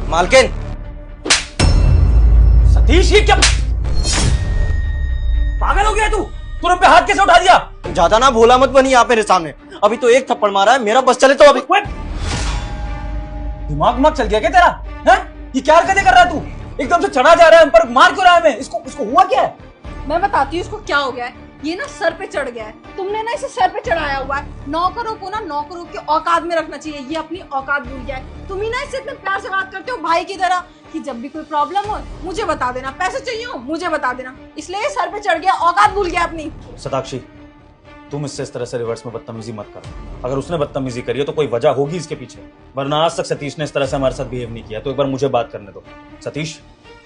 मालकिन। सतीश, ये क्या पागल हो गया तू? तूने पे हाथ कैसे उठा दिया? ज्यादा ना भोला मत बनी आप मेरे सामने। अभी तो एक थप्पड़ मारा है, मेरा बस चले तो अभी। दिमाग चल गया क्या तेरा? हैं? ये क्या हरकतें कर रहा है तू? एकदम से चढ़ा जा रहा है हम पर, मार क्यों रहा है हमें? इसको हुआ क्या है? मैं बताती हूँ इसको क्या हो गया है। ये ना सर पे चढ़ गया है, तुमने ना इसे सर पे चढ़ाया हुआ है। नौकरों को ना नौकरों की औकात में रखना चाहिए, ये अपनी औकात भूल गया है। तुम ही ना इससे इतने प्यार से बात करते हो भाई की तरह कि जब भी कोई प्रॉब्लम हो मुझे बता देना, पैसे चाहिए हो मुझे बता देना, इसलिए ये सर पे चढ़ गया, औकात भूल गया अपनी। सताक्षी, तुम इससे इस तरह से रिवर्स में बदतमीजी मत करो। अगर उसने बदतमीजी करी है तो कोई वजह होगी इसके पीछे, वरना आज तक सतीश ने इस तरह से हमारे साथ बिहेव नहीं किया। तो एक बार मुझे बात करने दो। सतीश,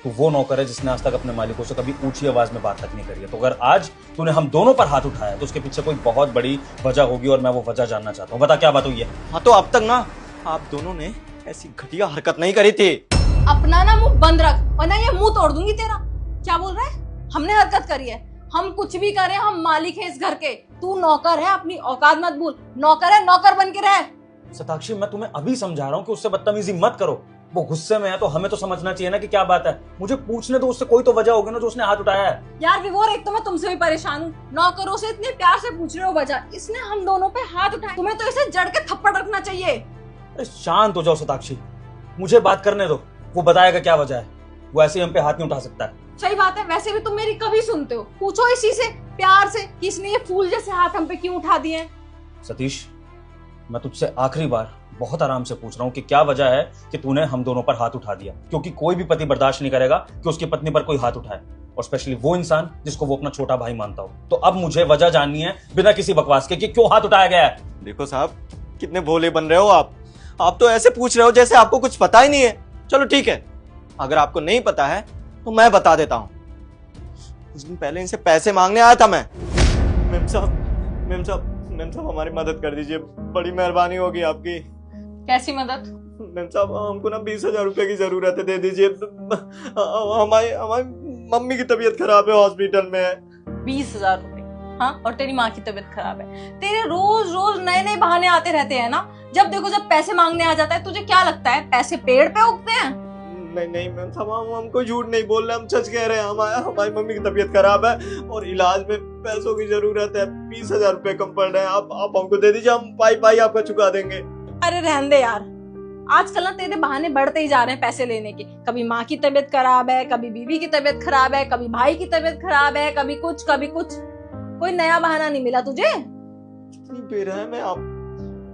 तू वो नौकर है जिसने आज तक अपने मालिकों से कभी ऊंची आवाज में बात तक नहीं करी है। तो अगर आज तूने हम दोनों पर हाथ उठाया तो उसके पीछे कोई बहुत बड़ी वजह होगी और मैं वो वजह जानना चाहता हूँ। बता क्या बात हुई है? हाँ तो अब तक ना आप दोनों ने ऐसी घटिया हरकत नहीं करी थी। अपना ना मुंह बंद रख वरना ये मुंह तोड़ दूंगी तेरा। क्या बोल रहा है? हमने हरकत करी है? हम कुछ भी करें हम मालिक हैं इस घर के। तू नौकर है, अपनी औकात मत भूल। नौकर है, नौकर बन के रह। सताक्षी, मैं तुम्हें अभी समझा रहा हूँ कि उससे बदतमीजी मत करो। वो गुस्से में है तो हमें तो समझना चाहिए ना कि क्या बात है। मुझे पूछने दो उससे, कोई तो वजह होगी ना जो उसने हाथ उठाया है। यार विवोर, एक तो मैं तुमसे भी परेशान हूँ, नौकरों से इतने प्यार से पूछ रहे हो वजह, इसने हम दोनों पे हाथ उठाया। तुम्हें तो इसे जड़ के थप्पड़ रखना चाहिए। अरे शांत हो जाओ सताक्षी, मुझे बात करने दो। वो बताएगा क्या वजह है। वो ऐसे ही हम पे हाथ नहीं उठा सकता है। सही बात है, वैसे भी तुम मेरी कभी सुनते हो? पूछो इसी से प्यार से कि इसने ये फूल जैसे हाथ हम पे क्यों उठा दिए। सतीश, मैं तुझसे आखिरी बार बहुत आराम से पूछ रहा हूँ कि क्या वजह है कि तूने हम दोनों पर हाथ उठा दिया। क्योंकि कोई भी पति बर्दाश्त नहीं करेगा कि उसकी पत्नी पर कोई हाथ उठाए, और स्पेशली वो इंसान जिसको वो अपना छोटा भाई मानता हो। तो अब मुझे वजह जाननी है बिना किसी बकवास के कि क्यों हाथ उठाया गया है। देखो साहब, कितने भोले बन रहे हो आप तो ऐसे पूछ रहे हो जैसे आपको कुछ पता ही नहीं है। चलो ठीक है, अगर आपको नहीं पता है तो मैं बता देता हूँ। कुछ दिन पहले इनसे पैसे मांगने आया था मैं। मेम साहब हमारी मदद कर दीजिए, बड़ी मेहरबानी होगी आपकी। कैसी मदद? मेम साहब, हमको ना 20,000 रुपए की जरूरत है, दे दीजिए। हमारी मम्मी की तबीयत खराब है, हॉस्पिटल में है। 20,000 रुपए? हाँ, और तेरी माँ की तबीयत खराब है। तेरे रोज रोज नए नए बहाने आते रहते हैं ना। जब देखो जब पैसे मांगने आ जाता है, तुझे क्या लगता है पैसे पेड़ पे उगते हैं? नहीं मैम साहब, हम कोई झूठ नहीं बोल रहे, हम सच कह रहे हैं। हमारी मम्मी की तबीयत खराब है और इलाज में पैसों की जरूरत है। 20,000 रुपए कम पड़ रहे हैं, आप हमको दे दीजिए, हम पाई आपका चुका देंगे। अरे रहने दे यार, आजकल ना तेरे बहाने बढ़ते ही जा रहे हैं पैसे लेने के। कभी माँ की तबीयत खराब है, कभी बीवी की तबीयत खराब है, कभी भाई की तबीयत खराब है, कभी कुछ। कोई नया बहाना नहीं मिला तुझे? कितनी बेरहम है आप।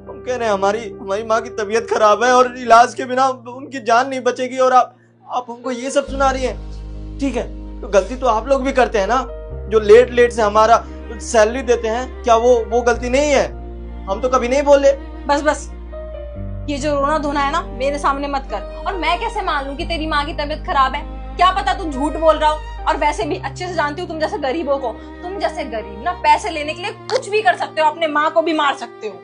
हम कह रहे हैं हमारी माँ की तबीयत खराब है और इलाज के बिना उनकी जान नहीं बचेगी, और आप हमको ये सब सुना रही हैं। ठीक है, तो गलती तो आप लोग भी करते हैं ना, जो लेट से हमारा सैलरी देते हैं। क्या वो गलती नहीं है? हम तो कभी नहीं बोले। बस ये जो रोना धोना है ना मेरे सामने मत कर। और मैं कैसे मान लूं कि तेरी माँ की तबीयत खराब है? क्या पता तू झूठ बोल रहा हो। और वैसे भी अच्छे से जानती हूँ तुम जैसे गरीबों को। तुम जैसे गरीब ना पैसे लेने के लिए कुछ भी कर सकते हो, अपने माँ को भी मार सकते हो।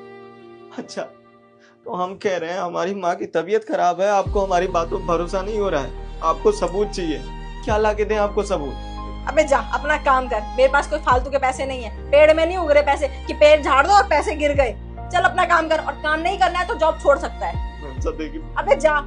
अच्छा, तो हम कह रहे हैं हमारी माँ की तबीयत खराब है, आपको हमारी बातों पर भरोसा नहीं हो रहा है, आपको सबूत चाहिए। क्या ला के दें आपको सबूत? अबे जा अपना काम कर, मेरे पास कोई फालतू के पैसे नहीं है। पेड़ में नहीं उग रहे पैसे कि पेड़ झाड़ दो और पैसे गिर गए। चल अपना काम कर, और काम नहीं करना है तो जॉब छोड़ सकता है। सब देखिए। अबे जा।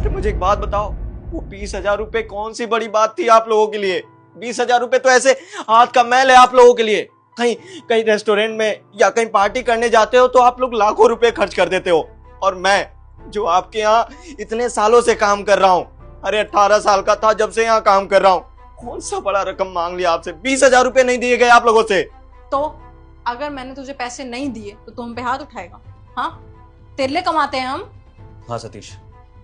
मुझे एक बात बताओ, वो 20,000 रुपए कौन सी बड़ी बात थी आप लोगों के लिए? 20,000 रुपए तो ऐसे हाथ का मैल है आप लोगों के लिए। कहीं रेस्टोरेंट में या कहीं पार्टी करने जाते हो तो आप लोग लाखों रुपए खर्च कर देते हो, और मैं जो आपके यहाँ इतने सालों से काम कर रहा हूँ, अरे 18 साल का था जब से यहाँ काम कर रहा हूँ, कौन सा बड़ा रकम मांग लिया आपसे? 20,000 रुपए नहीं दिए गए आप लोगों से। तो अगर मैंने तुझे पैसे नहीं दिए तो तुम पे हाथ उठाएगा? हाँ, तेरे लिए कमाते हैं हम। हाँ सतीश,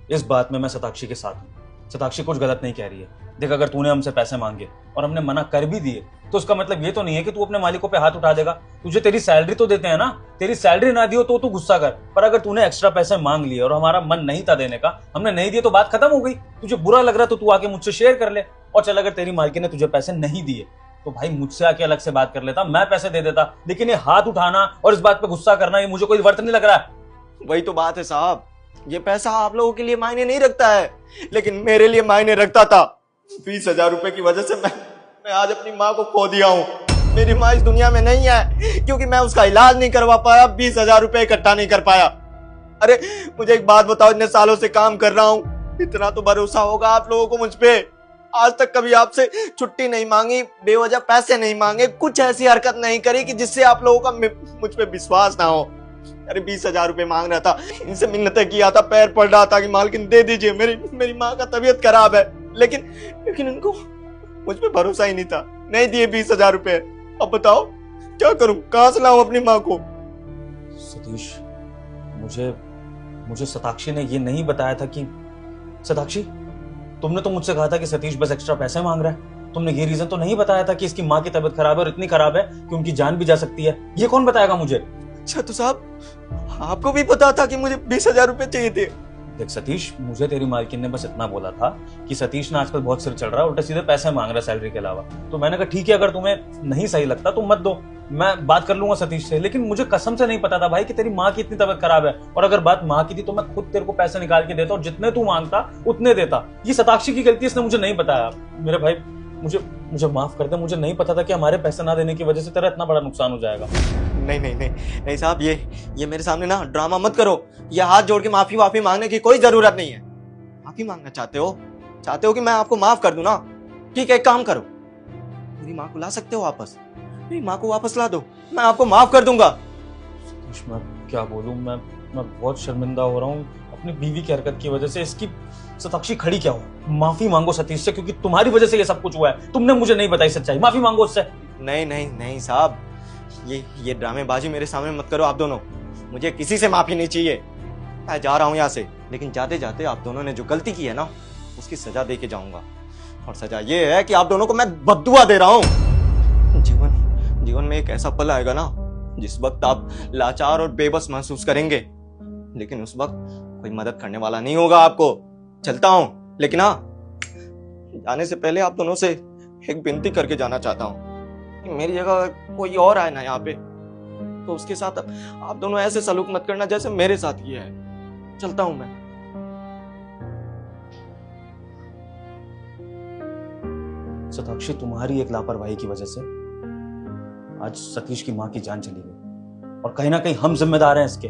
इस बात में मैं सताक्षी के साथ हूँ। सताक्षी कुछ गलत नहीं कह रही है। देख, अगर तूने हमसे पैसे मांगे और हमने मना कर भी दिए तो उसका मतलब ये तो नहीं है कि तू अपने मालिकों पे हाथ उठा देगा। तुझे तेरी सैलरी तो देते हैं ना, तेरी सैलरी ना दी हो तो तू गुस्सा कर, पर अगर तूने एक्स्ट्रा पैसे मांग लिए और हमारा मन नहीं था देने का, हमने नहीं दिए तो बात खत्म हो गई। तुझे बुरा लग रहा तो तू आके मुझसे शेयर कर ले। और चल, अगर तेरी मालकिन ने तुझे पैसे नहीं दिए तो भाई मुझसे आके अलग से बात कर लेता, मैं पैसे दे देता। लेकिन ये हाथ उठाना और इस बात पे गुस्सा करना, ये मुझे कोई वर्थ नहीं लग रहा है। वही तो बात है साहब, ये पैसा आप लोगों के लिए मायने नहीं रखता है, लेकिन मेरे लिए मायने रखता था। 20,000 रुपए की वजह से मैं आज अपनी माँ को खो दिया हूँ। मेरी माँ इस दुनिया में नहीं है क्योंकि मैं उसका इलाज नहीं करवा पाया, 20,000 रुपए इकट्ठा नहीं कर पाया। अरे मुझे एक बात बताओ, इतने सालों से काम कर रहा हूँ, इतना तो भरोसा होगा आप लोगों को मुझ पे। आज तक कभी आपसे छुट्टी नहीं मांगी, बेवजह पैसे नहीं मांगे, कुछ ऐसी हरकत नहीं करी कि जिससे आप लोगों का मुझ पे विश्वास ना हो। अरे 20,000 रुपए मांग रहा था, इनसे मिन्नतें किया था, पैर पड़ रहा था कि मालकिन दे दीजिए, मेरी माँ का तबीयत खराब है, लेकिन इनको मुझ पे भरोसा ही नहीं था, नहीं दिए 20,000 रुपए। अब बताओ क्या करूं, कहां से लाऊं अपनी माँ को? सतीश, मुझे सताक्षी ने ये नहीं बताया था कि सताक्षी, तुमने तो मुझसे कहा था कि सतीश बस एक्स्ट्रा पैसे मांग रहा है। तुमने ये रीजन तो नहीं बताया था कि इसकी माँ की तबीयत खराब है और इतनी खराब है कि उनकी जान भी जा सकती है। ये कौन बताएगा मुझे? अच्छा तो साहब आपको भी पता था कि मुझे 20,000 रुपए चाहिए थे? देख सतीश, मुझे तेरी मालकिन ने बस इतना बोला था कि सतीश ना आजकल बहुत सिर चल रहा है, उल्टा सीधे पैसे मांग रहा है सैलरी के अलावा। तो मैंने कहा ठीक है, अगर तुम्हें नहीं सही लगता तो मत दो, मैं बात कर लूंगा सतीश से। लेकिन मुझे कसम से नहीं पता था भाई कि तेरी माँ की इतनी तबीयत खराब है, और अगर बात माँ की थी तो मैं खुद तेरे को पैसे निकाल के देता और जितने तू मांगता उतने देता। ये सताक्षी की गलती, इसने मुझे नहीं बताया। मेरे भाई मुझे माफ कर दे, मुझे नहीं पता था कि हमारे पैसे ना देने की वजह से तेरा इतना बड़ा नुकसान हो जाएगा। नहीं साहब, ये मेरे सामने ना ड्रामा मत करो। ये हाथ जोड़ के माफी मांगने की कोई जरूरत नहीं है। माफी मांगना चाहते हो कि मैं आपको माफ कर दूं ना? ठीक है, एक काम करो, मेरी माँ को ला सकते हो वापस, मेरी माँ को वापस ला दो, मैं आपको माफ कर दूंगा। सतीश, मैं क्या बोलूं, मैं बहुत शर्मिंदा हो रहा हूँ अपनी बीवी की हरकत की वजह से। इसकी सताक्षी खड़ी क्या हो? माफी मांगो सतीश से, क्योंकि तुम्हारी वजह से ये सब कुछ हुआ है। तुमने मुझे नहीं बताई सच्चाई, माफी मांगो उससे। नहीं साहब, ये ड्रामेबाजी मेरे सामने मत करो आप दोनों। मुझे किसी से माफी नहीं चाहिए, मैं जा रहा हूँ यहाँ से। लेकिन जाते जाते आप दोनों ने जो गलती की है ना, उसकी सजा दे के जाऊंगा। और सजा ये है कि आप दोनों को मैं बद्दुआ दे रहा हूँ। जीवन में एक ऐसा पल आएगा ना जिस वक्त आप लाचार और बेबस महसूस करेंगे, लेकिन उस वक्त कोई मदद करने वाला नहीं होगा आपको। चलता हूँ, लेकिन हाँ, जाने से पहले आप दोनों से एक विनती करके जाना चाहता हूँ कि मेरी जगह कोई और आए ना यहाँ पे, तो उसके साथ आप दोनों ऐसे सलूक मत करना जैसे मेरे साथ किया है। चलता हूँ मैं। सताक्षी, तुम्हारी एक लापरवाही की वजह से आज सतीश की माँ की जान चली गई, और कहीं ना कहीं हम जिम्मेदार हैं इसके,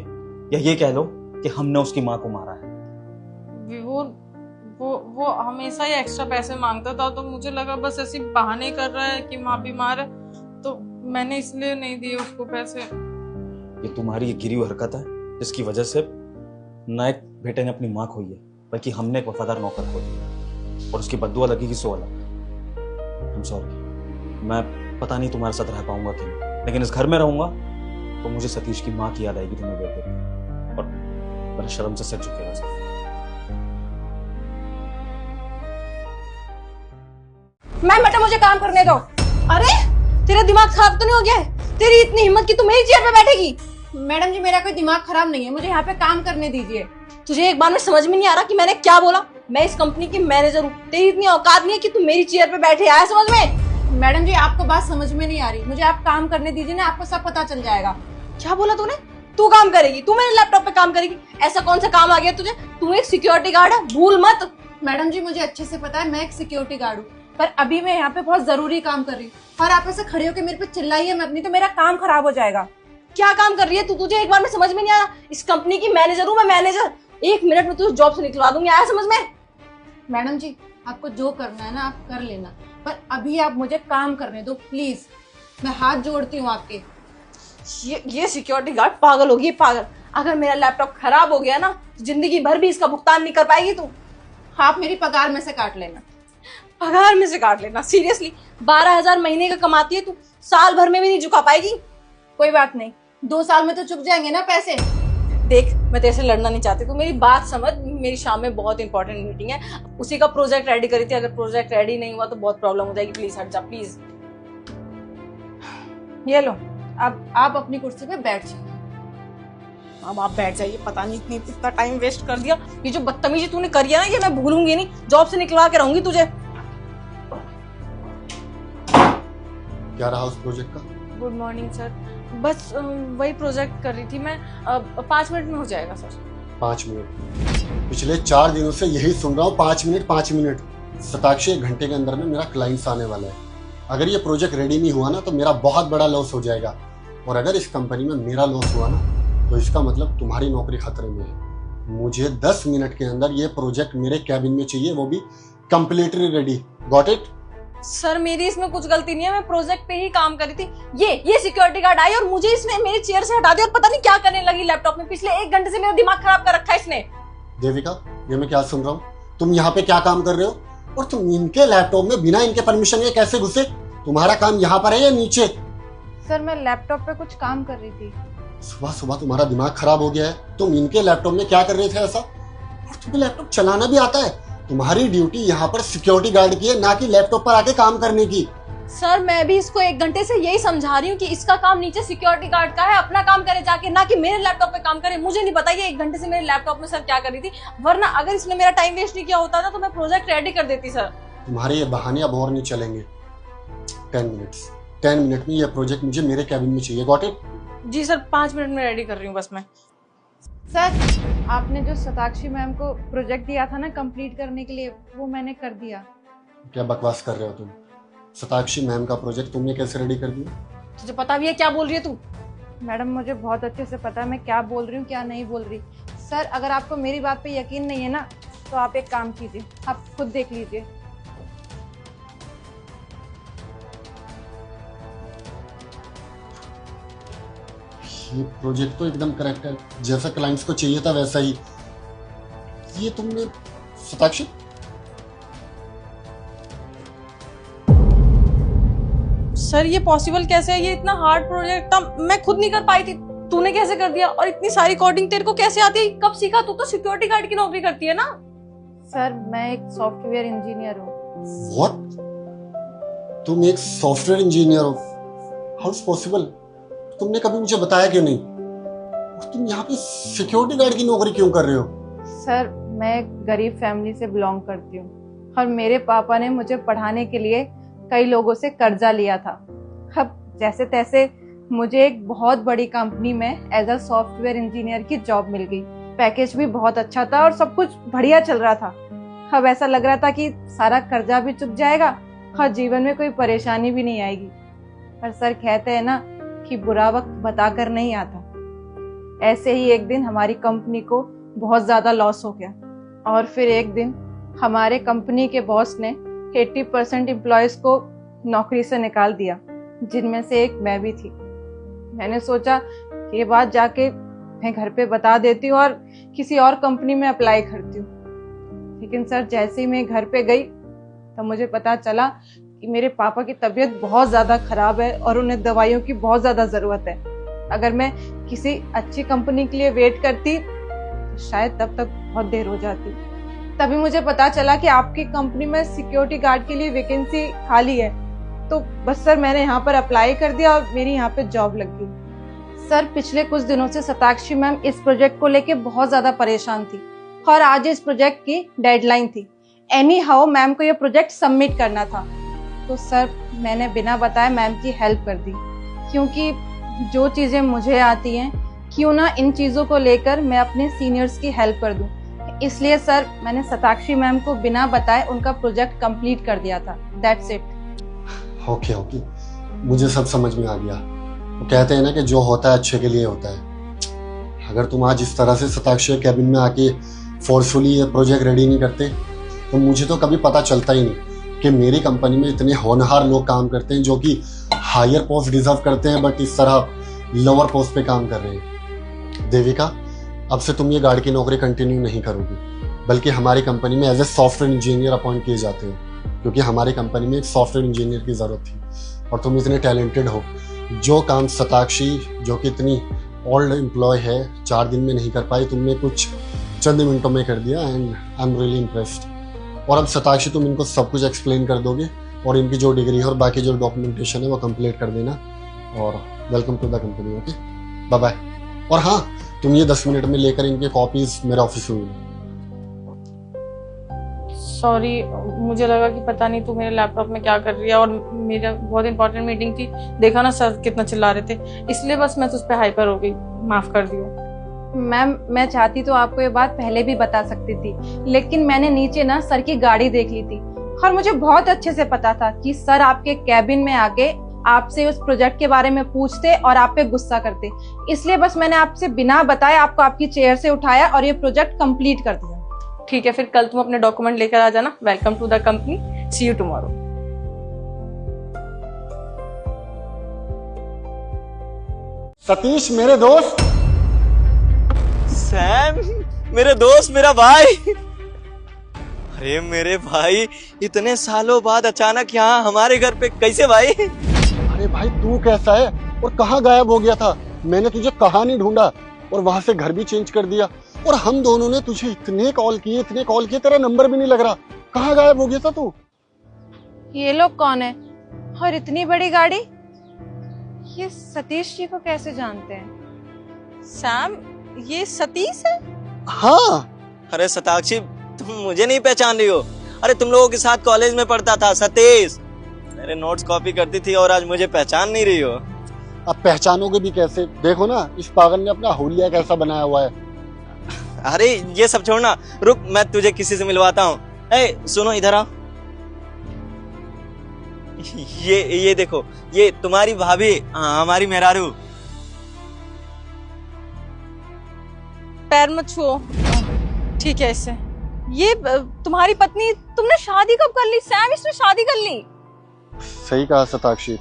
या ये कह लो कि हमने उसकी माँ को मारा है। वो हमेशा ही एक्स्ट्रा पैसे मांगता था, तो मुझे लगा बस ऐसी बहाने कर रहा है कि माँ बीमार है, तो मैंने इसलिए नहीं दिए उसको पैसे। ये तुम्हारी एक गिरी हुई हरकत है जिसकी वजह से न एक बेटे ने अपनी माँ खोई है, बल्कि हमने एक वफादार नौकर खो दिया, और उसकी बद्दुआ लगेगी सो अलग। I'm sorry, मैं पता नहीं तुम्हारे साथ रह पाऊंगा कि नहीं, लेकिन इस घर में रहूंगा तो मुझे सतीश की माँ की याद आएगी तुम्हें देख कर, और मेरा शर्म से सर झुकेगा सब। मैं बेटा, मुझे काम करने दो। अरे तेरा दिमाग खराब तो नहीं हो गया है? तेरी इतनी हिम्मत कि तू मेरी चेयर पे बैठेगी? मैडम जी, मेरा कोई दिमाग खराब नहीं है, मुझे यहाँ पे काम करने दीजिए। तुझे एक बार में समझ में नहीं आ रहा कि मैंने क्या बोला? मैं इस कंपनी की मैनेजर हूँ, तेरी इतनी औकात नहीं है कि तू मेरी चेयर पे बैठे। आया समझ में? मैडम जी, आपको बात समझ में नहीं आ रही, मुझे आप काम करने दीजिए ना, आपको सब पता चल जाएगा। क्या बोला तूने? तू काम करेगी? तू मेरे लैपटॉप पे काम करेगी? ऐसा कौन सा काम आ गया तुझे? तू एक सिक्योरिटी गार्ड है, भूल मत। मैडम जी, मुझे अच्छे से पता है मैं एक सिक्योरिटी गार्ड हूँ, पर अभी मैं यहाँ पे बहुत जरूरी काम कर रही हूँ, और आप ऐसे खड़े होकर मेरे पे चिल्लाइए मत, नहीं तो मेरा काम खराब हो जाएगा। क्या काम कर रही है तू? तुझे एक बार में समझ में नहीं आ रहा? इस कंपनी की मैनेजर हूँ मैं, मैनेजर। 1 मिनट में तुझे जॉब से निकलवा दूंगी। आया समझ में? मैडम जी, आपको जो करना है ना आप कर लेना, पर अभी आप मुझे काम करने दो प्लीज, मैं हाथ जोड़ती हूँ आपके। ये सिक्योरिटी गार्ड पागल होगी, पागल। अगर मेरा लैपटॉप खराब हो गया ना तो जिंदगी भर भी इसका भुगतान नहीं कर पाएगी तू। आप मेरी पगार में से काट लेना। पगार में से काट लेना? सीरियसली? 12,000 महीने का कमाती है तू, साल भर में भी नहीं चुका पाएगी? कोई बात नहीं, 2 साल में तो चुक जाएंगे ना पैसे। देख, मैं तेरे से लड़ना नहीं चाहती, तू मेरी बात समझ। मेरी शाम में बहुत इंपॉर्टेंट मीटिंग है, उसी का प्रोजेक्ट रेडी करी थी। अगर प्रोजेक्ट रेडी नहीं हुआ तो बहुत प्रॉब्लम हो जाएगी। प्लीज हट जा, प्लीज। ये लो, अब आप अपनी कुर्सी पे बैठ जाइए। अब आप बैठ जाइए। पता नहीं इतना टाइम वेस्ट कर दिया। ये जो बदतमीजी तूने करी है ना, ये मैं भूलूंगी नहीं। जॉब से निकलवा के रहूंगी तुझे। क्या रहा उस प्रोजेक्ट का? गुड मॉर्निंग सर, बस वही प्रोजेक्ट कर रही थी मैं। 5 मिनट में हो जाएगा सर। 5 मिनट? पिछले 4 दिनों से यही सुन रहा हूँ, 5 मिनट 5 मिनट। सताक्षी, 1 घंटे के अंदर में मेरा क्लाइंट्स आने वाला है, अगर ये प्रोजेक्ट रेडी नहीं हुआ ना तो मेरा बहुत बड़ा लॉस हो जाएगा, और अगर इस कंपनी में मेरा लॉस हुआ ना तो इसका मतलब तुम्हारी नौकरी खतरे में है। मुझे 10 मिनट के अंदर ये प्रोजेक्ट मेरे कैबिन में चाहिए, वो भी completely ready. Got it? Sir मेरी इसमें कुछ गलती नहीं है, मैं प्रोजेक्ट पे ही काम कर रही थी। ये सिक्योरिटी गार्ड आई और मुझे इसने मेरी चेयर से हटा दिया और पता नहीं क्या करने लगी लैपटॉप में। पिछले 1 घंटे से मेरा दिमाग खराब कर रखा है इसने। देविका, ये मैं क्या सुन रहा हूँ? तुम यहाँ पे क्या काम कर रहे हो, और तुम इनके लैपटॉप में बिना इनके परमिशन के कैसे घुसे? तुम्हारा काम यहाँ पर है या नीचे? सर मैं लैपटॉप पे कुछ काम कर रही थी। सुबह सुबह तुम्हारा दिमाग खराब हो गया है। तुम इनके लैपटॉप में क्या कर रहे थे ऐसा? और तुम्हें लैपटॉप चलाना भी आता है? तुम्हारी ड्यूटी यहाँ पर सिक्योरिटी गार्ड की है, ना कि लैपटॉप पर आके काम करने की। सर मैं भी इसको 1 घंटे से यही समझा रही हूँ कि इसका काम नीचे सिक्योरिटी गार्ड का है, अपना काम करे जाके, ना कि मेरे लैपटॉप पे काम करे। मुझे नहीं पता ये 1 घंटे से मेरे लैपटॉप में सर क्या कर रही थी, वरना अगर इसने मेरा टाइम वेस्ट नहीं किया होता ना तो मैं प्रोजेक्ट रेडी कर देती सर। तुम्हारे ये बहाने अब और नहीं चलेंगे। 10 मिनट में ये प्रोजेक्ट मुझे मेरे कैबिन में चाहिए। Got it? जी सर 5 मिनट में रेडी कर रही हूँ बस मैं। सर आपने जो शताक्षी मैम को प्रोजेक्ट दिया था ना कंप्लीट करने के लिए, वो मैंने कर दिया। क्या बकवास कर रहे हो तुम? शताक्षी मैम का प्रोजेक्ट तुमने कैसे रेडी कर दिया? तुझे पता भी है क्या बोल रही है तू? मैडम मुझे बहुत अच्छे से पता है मैं क्या बोल रही हूँ क्या नहीं बोल रही। सर अगर आपको मेरी बात पे यकीन नहीं है ना तो आप एक काम कीजिए, आप खुद देख लीजिए। ये प्रोजेक्ट तो एकदम करेक्ट है, जैसा क्लाइंट्स को चाहिए था वैसा ही। ये तुमने शताक्षी? सर ये पॉसिबल कैसे है? ये इतना हार्ड प्रोजेक्ट था, मैं खुद नहीं कर पाई थी, तूने कैसे कर दिया? और इतनी सारी कोडिंग तेरे को कैसे आती है? कब सीखा? तू तो सिक्योरिटी गार्ड की नौकरी करती है ना। सर मैं एक सॉफ्टवेयर इंजीनियर हूँ। व्हाट? तुम एक सॉफ्टवेयर इंजीनियर हो? How is possible? तुमने कभी मुझे बताया क्यों नहीं? और तुम यहाँ पे सिक्योरिटी गार्ड की नौकरी क्यों कर रहे हो? सर मैं एक गरीब फैमिली से बिलोंग करती हूँ और मेरे पापा ने मुझे पढ़ाने के लिए कई लोगों से कर्जा लिया था। अब जैसे तैसे मुझे एक बहुत बड़ी कंपनी में एज अ सॉफ्टवेयर इंजीनियर की जॉब मिल गई। पैकेज भी बहुत अच्छा था और सब कुछ बढ़िया चल रहा था। अब ऐसा लग रहा था कि सारा कर्जा भी चुक जाएगा और जीवन में कोई परेशानी भी नहीं आएगी। पर सर कहते हैं ना कि बुरा वक्त बताकर नहीं आता। ऐसे ही एक दिन हमारी कंपनी को बहुत ज्यादा लॉस हो गया और फिर एक दिन हमारे कंपनी के बॉस ने 80% एम्प्लॉयज को नौकरी से निकाल दिया, जिनमें से एक मैं भी थी। मैंने सोचा ये बात जाके मैं घर पे बता देती हूँ और किसी और कंपनी में अप्लाई करती हूँ। लेकिन सर जैसे ही मैं घर पे गई तब मुझे पता चला कि मेरे पापा की तबीयत बहुत ज़्यादा ख़राब है और उन्हें दवाइयों की बहुत ज़्यादा ज़रूरत है। अगर मैं किसी अच्छी कंपनी के लिए वेट करती तो शायद तब तक बहुत देर हो जाती। तभी मुझे पता चला कि आपकी कंपनी में सिक्योरिटी गार्ड के लिए वैकेंसी खाली है, तो बस सर मैंने यहाँ पर अप्लाई कर दिया और मेरी यहाँ पे जॉब लग गई। सर पिछले कुछ दिनों से शताक्षी मैम इस प्रोजेक्ट को लेके बहुत ज़्यादा परेशान थी और आज इस प्रोजेक्ट की डेडलाइन थी। एनी हाउ मैम को ये प्रोजेक्ट सबमिट करना था, तो सर मैंने बिना बताए मैम की हेल्प कर दी, क्योंकि जो चीज़ें मुझे आती हैं क्यों ना इन चीज़ों को लेकर मैं अपने सीनियर्स की हेल्प कर दूं। इसलिए सर मैंने शताक्षी मैम को बिना बताए उनका प्रोजेक्ट कंप्लीट कर दिया था। That's it. ओके, मुझे सब समझ में आ गया। वो कहते हैं ना कि जो होता है अच्छे के लिए होता है। अगर तुम आज इस तरह से शताक्षी के कैबिन में आके फोर्सफुली ये प्रोजेक्ट रेडी नहीं करते तो मुझे तो कभी पता चलता ही नहीं कि मेरी कंपनी में इतने होनहार लोग काम करते हैं जो कि हायर पोस्ट डिजर्व करते हैं, बट इस तरह लोअर पोस्ट पे काम कर रहे हैं। देविका, अब से तुम ये गार्ड की नौकरी कंटिन्यू नहीं करोगी, बल्कि हमारी कंपनी में as a software engineer appoint किए जाते हो, क्योंकि हमारी कंपनी में एक सॉफ्टवेयर इंजीनियर की ज़रूरत थी और तुम इतने टैलेंटेड हो। जो काम शताक्षी, जो कि इतनी ओल्ड एम्प्लॉय है, 4 दिन में नहीं कर पाई, तुमने कुछ चंद मिनटों में कर दिया and I am really impressed. और अब शताक्षी तुम इनको सब कुछ एक्सप्लेन कर दोगे और इनकी जो डिग्री है और बाकी जो डॉक्यूमेंटेशन है वो कंप्लीट कर देना। और welcome to the company. Okay, bye bye. और हाँ, तुम ये 10 मिनट में लेकर इनके कॉपीज मेरे ऑफिस में मिलो। सॉरी, मुझे लगा कि पता नहीं तू मेरे लैपटॉप में क्या कर रही है, और मेरा बहुत इंपॉर्टेंट मीटिंग थी। देखा ना सर कितना चिल्ला रहे थे, इसलिए बस मैं तुझ पे हाइपर हो गई, माफ कर दियो। मैम मैं चाहती तो आपको ये बात पहले भी बता सकती थी, लेकिन मैंने नीचे ना सर की गाड़ी देख ली थी और मुझे बहुत अच्छे से पता था कि सर आपके कैबिन में आके आपसे उस प्रोजेक्ट के बारे में पूछते और आप पे गुस्सा करते, इसलिए बस मैंने आपसे बिना बताए आपको आपकी चेयर से उठाया और ये प्रोजेक्ट कंप्लीट कर दिया। ठीक है, फिर कल तुम अपने डॉक्यूमेंट लेकर आ जाना। Welcome to the company, see you tomorrow. Satish मेरे दोस्त। सैम मेरे दोस्त, मेरा भाई। अरे मेरे भाई, इतने सालों बाद अचानक यहाँ हमारे घर पे कैसे भाई? अरे भाई तू कैसा है और कहाँ गायब हो गया था? मैंने तुझे कहाँ नहीं ढूंढा और वहां से घर भी चेंज कर दिया, और हम दोनों ने तुझे इतने कॉल किए, तेरा नंबर भी नहीं लग रहा। कहाँ गायब हो गया था तू? ये लोग कौन है और इतनी बड़ी गाड़ी? ये सतीश जी को कैसे जानते हैं? सैम, ये सतीश है? हाँ। अरे शताक्षी, तुम मुझे नहीं पहचान रही हो? अरे तुम लोगों के साथ कॉलेज में पढ़ता था सतीश, मेरे नोट्स कॉपी करती थी, और आज मुझे पहचान नहीं रही हो? अब पहचानोगे भी कैसे? देखो ना इस पागल ने अपना हुलिया कैसा बनाया हुआ है। अरे ये सब छोड़ना, रुक मैं तुझे किसी से मिलवाता हूँ। ए सुनो, इधर आओ। ये देखो, ये तुम्हारी भाभी, हमारी मेहरारू। पैर मत छुओ। ठीक है, इससे ये तुम्हारी पत्नी। तुमने शादी कब कर ली सैम? इसने शादी कर ली? सही कहा शताक्षी,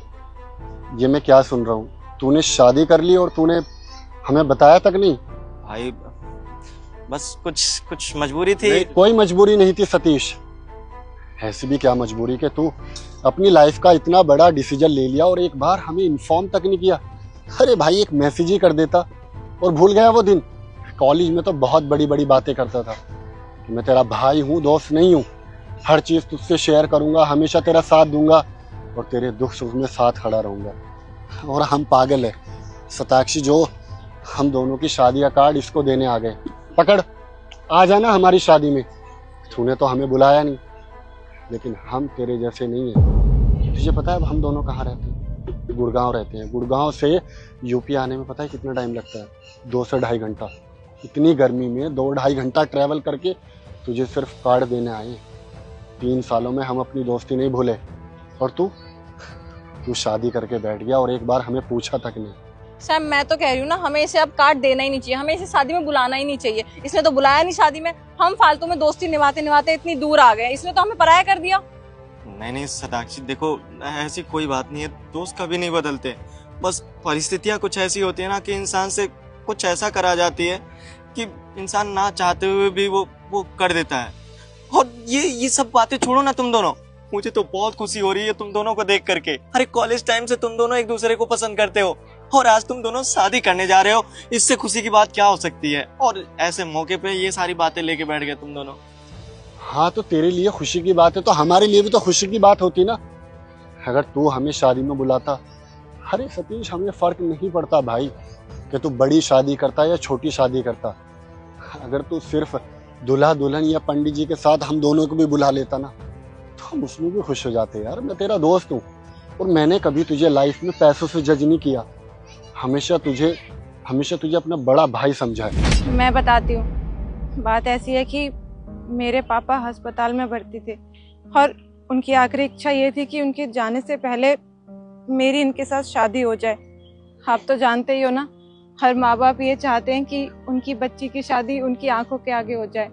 ये मैं क्या सुन रहा हूँ? तूने शादी कर ली और तूने हमें बताया तक नहीं? भाई बस कुछ मजबूरी थी। नहीं, कोई मजबूरी नहीं थी सतीश। ऐसी भी क्या मजबूरी कि तू अपनी लाइफ का इतना बड़ा डिसीजन ले लिया और एक बार हमें इन्फॉर्म तक नहीं किया। अरे भाई एक मैसेज ही कर देता और भूल गया वो दिन। कॉलेज में तो बहुत बड़ी बड़ी बातें करता था कि मैं तेरा भाई हूँ, दोस्त नहीं हूँ, हर चीज तुझसे शेयर करूंगा, हमेशा तेरा साथ दूंगा और तेरे दुख सुख में साथ खड़ा रहूंगा। और हम पागल है शताक्षी, जो हम दोनों की शादी का कार्ड इसको देने आ गए। पकड़, आ जाना हमारी शादी में। तूने तो हमें बुलाया नहीं, लेकिन हम तेरे जैसे नहीं है। तुझे पता है अब हम दोनों कहाँ रहते हैं? गुड़गांव रहते हैं। गुड़गांव से यूपी आने में पता है कितना टाइम लगता है? 2 से ढाई घंटा। इतनी गर्मी में 2-2.5 घंटा ट्रैवल करके तुझे सिर्फ कार्ड देने आए। 3 सालों में हम अपनी दोस्ती नहीं भूले, और तू शादी करके बैठ गया और एक बार हमें पूछा तक नहीं। सैम, मैं तो कह रही हूँ ना, हमें इसे अब कार्ड देना ही नहीं चाहिए, हमें इसे शादी में बुलाना ही नहीं चाहिए। इसने तो बुलाया नहीं शादी में, हम फालतू में दोस्ती निभाते निभाते इतनी दूर आ गए, इसने तो हमें पराया कर दिया। नहीं शताक्षी, देखो ऐसी कोई बात नहीं है, दोस्त कभी नहीं बदलते। बस परिस्थितियां कुछ ऐसी होती है ना कि इंसान से कुछ ऐसा करा जाती है कि इंसान ना चाहते हुए भी वो कर देता है। और ये सब बातें छोड़ो ना तुम दोनों, मुझे तो बहुत खुशी हो रही है तुम दोनों को देख करके। अरे कॉलेज टाइम से तुम दोनों एक दूसरे को पसंद करते हो और आज तुम दोनों शादी करने जा रहे हो, इससे खुशी की बात क्या हो सकती है? और ऐसे मौके पे ये सारी बातें लेके बैठ गए तुम दोनों। हाँ तो तेरे लिए खुशी की बात है तो हमारे लिए भी तो खुशी की बात होती ना, अगर तू हमें शादी में बुलाता। अरे सतीश, हमें फर्क नहीं पड़ता भाई कि तू बड़ी शादी करता या छोटी शादी करता। अगर तू सिर्फ दूल्हा दुल्हन या पंडित जी के साथ हम दोनों को भी बुला लेता ना, तो हम उसमें भी खुश हो जाते। यार मैं तेरा दोस्त हूँ और मैंने कभी तुझे लाइफ में पैसों से जज नहीं किया, हमेशा तुझे अपना बड़ा भाई समझा है। मैं बताती हूँ, बात ऐसी है कि मेरे पापा अस्पताल में भर्ती थे और उनकी आखिरी इच्छा ये थी कि उनके जाने से पहले मेरी इनके साथ शादी हो जाए। आप तो जानते ही हो ना, हर माँ बाप ये चाहते हैं कि उनकी बच्ची की शादी उनकी आंखों के आगे हो जाए।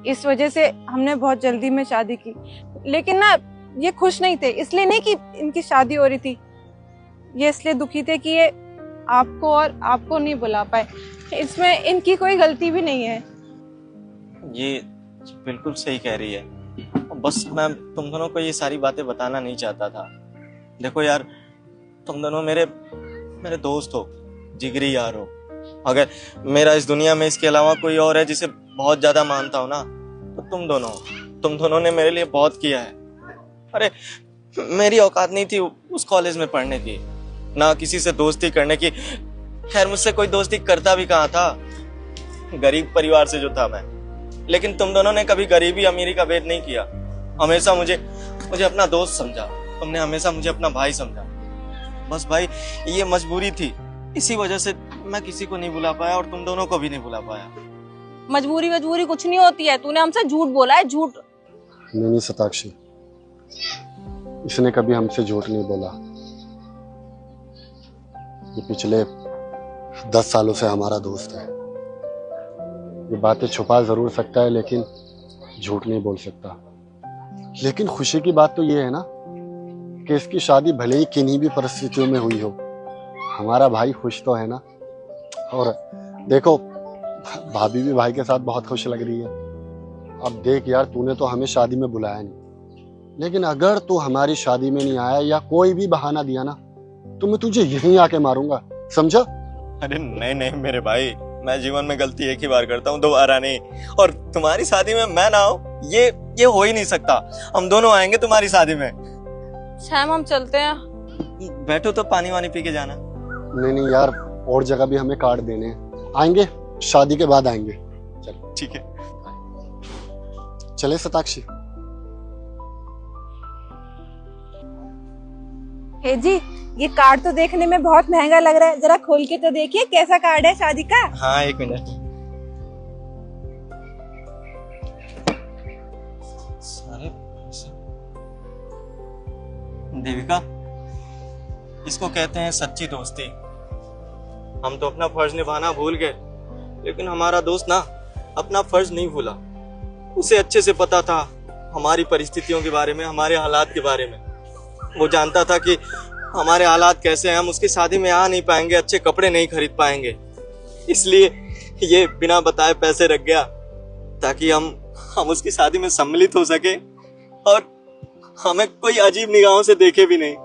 इस वजह से हमने बहुत जल्दी में शादी की, लेकिन ना ये खुश नहीं थे, इसलिए नहीं कि इनकी शादी हो रही थी, ये इसलिए दुखी थे कि ये आपको और आपको नहीं बुला पाए। इसमें इनकी कोई गलती भी नहीं है। ये बिल्कुल सही कह रही है, बस मैं तुम दोनों को ये सारी बातें बताना नहीं चाहता था। देखो यार, तुम दोनों मेरे दोस्त हो, जिगरी यार हो। अगर मेरा इस दुनिया में इसके अलावा कोई और है जिसे बहुत ज्यादा मानता हूं ना, तो तुम दोनों ने मेरे लिए बहुत किया है। अरे मेरी औकात नहीं थी उस कॉलेज में पढ़ने की, ना किसी से दोस्ती करने की। खैर मुझसे कोई दोस्ती करता भी कहाँ था, गरीब परिवार से जो था मैं। लेकिन तुम दोनों ने कभी गरीबी अमीरी का भेद नहीं किया, हमेशा मुझे अपना दोस्त समझा, तुमने हमेशा मुझे अपना भाई समझा। बस भाई ये मजबूरी थी, इसी वजह से मैं किसी को नहीं बुला पाया और तुम दोनों को भी नहीं बुला पाया। मजबूरी कुछ नहीं होती है, तूने हमसे झूठ बोला है, झूठ। नहीं सताक्षी, इसने कभी हमसे झूठ नहीं बोला। ये पिछले 10 सालों से हमारा दोस्त है। ये बातें छुपा जरूर सकता है लेकिन झूठ नहीं बोल सकता। लेकिन खुशी की बात तो ये है ना कि इसकी शादी भले ही किन्हीं भी परिस्थितियों में हुई हो, हमारा भाई खुश तो है ना। और देखो, भाभी भी भाई के साथ बहुत खुश लग रही है। अब देख यार, तूने तो हमें शादी में बुलाया नहीं, लेकिन अगर तू हमारी शादी में नहीं आया या कोई भी बहाना दिया ना तो मैं तुझे यहीं आके मारूंगा, समझा? अरे नहीं नहीं मेरे भाई, मैं जीवन में गलती एक ही बार करता हूँ, दोबारा नहीं। और तुम्हारी शादी में मैं ना आऊं, ये हो ही नहीं सकता। हम दोनों आएंगे तुम्हारी शादी में। सैम हम चलते हैं। बैठो तो पानी वानी पी के जाना। नहीं नहीं यार, और जगह भी हमें कार्ड देने हैं। आएंगे, शादी के बाद आएंगे। चल ठीक है। चले शताक्षी। हे जी, ये कार्ड तो देखने में बहुत महंगा लग रहा है, जरा खोल के तो देखिए कैसा कार्ड है शादी का। हाँ, एक मिनट। सारे पैसे। देविका, इसको कहते हैं सच्ची दोस्ती। हम तो अपना फर्ज निभाना भूल गए, लेकिन हमारा दोस्त ना अपना फर्ज नहीं भूला। उसे अच्छे से पता था हमारी परिस्थितियों के बारे में, हमारे हालात के बारे में। वो जानता था कि हमारे हालात कैसे हैं, हम उसकी शादी में आ नहीं पाएंगे, अच्छे कपड़े नहीं खरीद पाएंगे। इसलिए ये बिना बताए पैसे रख गया ताकि हम उसकी शादी में सम्मिलित हो सके और हमें कोई अजीब निगाहों से देखे भी नहीं।